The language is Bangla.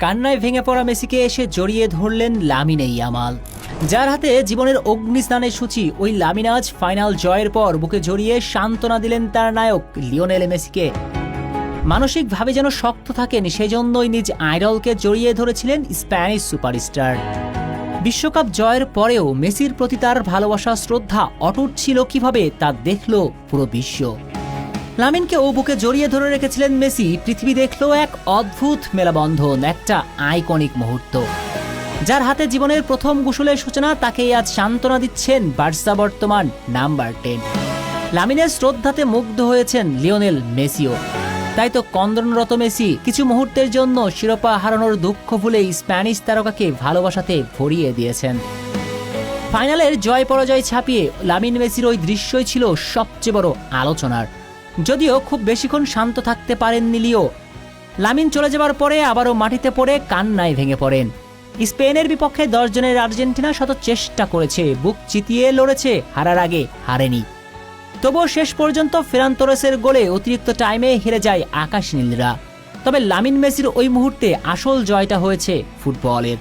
কান্নায় ভেঙে পড়া মেসিকে এসে জড়িয়ে ধরলেন লামিনে ইয়ামাল, যার হাতে জীবনের অগ্নিস্নানের সূচি। ওই লামিন আজ ফাইনাল জয়ের পর বুকে জড়িয়ে সান্ত্বনা দিলেন তার নায়ক লিওনেল মেসিকে। মানসিকভাবে যেন শক্ত থাকেন, সেজন্যই নিজ আইডলকে জড়িয়ে ধরেছিলেন স্প্যানিশ সুপারস্টার। বিশ্বকাপ জয়ের পরেও মেসির প্রতি তার ভালোবাসা শ্রদ্ধা অটুট ছিল কিভাবে তা দেখল পুরো বিশ্ব। লামিনকে ও বুকে জড়িয়ে ধরে রেখেছিলেন মেসি। পৃথিবী দেখল এক অদ্ভুত মেলাবন্ধন, একটা আইকনিক মুহূর্ত। যার হাতে জীবনের প্রথম গোসলের সূচনা, তাকেই আজ সান্ত্বনা দিচ্ছেন বার্সা বর্তমান নাম্বার 10। লামিনের শ্রদ্ধাতে মুগ্ধ হয়েছেন লিওনেল মেসিও। তাই তো কন্দনরত মেসি কিছু মুহূর্তের জন্য শিরোপা হারানোর দুঃখ ভুলে স্প্যানিশ তারকাকে ভালোবাসাতে ভরিয়ে দিয়েছেন। ফাইনালের জয় পরাজয় ছাপিয়ে লামিন মেসির ওই দৃশ্যই ছিল সবচেয়ে বড় আলোচনার। যদিও খুব বেশিক্ষণ শান্ত থাকতে পারেননি লিও। লামিন চলে যাবার পরে আবারও মাটিতে পড়ে কান্নায় ভেঙে পড়েন। স্পেনের বিপক্ষে 10 জনের আর্জেন্টিনা শত চেষ্টা করেছে, বুক চিতিয়ে লড়েছে, হারার আগে হারেনি। তবুও শেষ পর্যন্ত ফেরান তোরেসের গোলে অতিরিক্ত টাইমে হেরে যায় আকাশ নীলরা। তবে লামিন মেসির ওই মুহূর্তে আসল জয়টা হয়েছে ফুটবলের।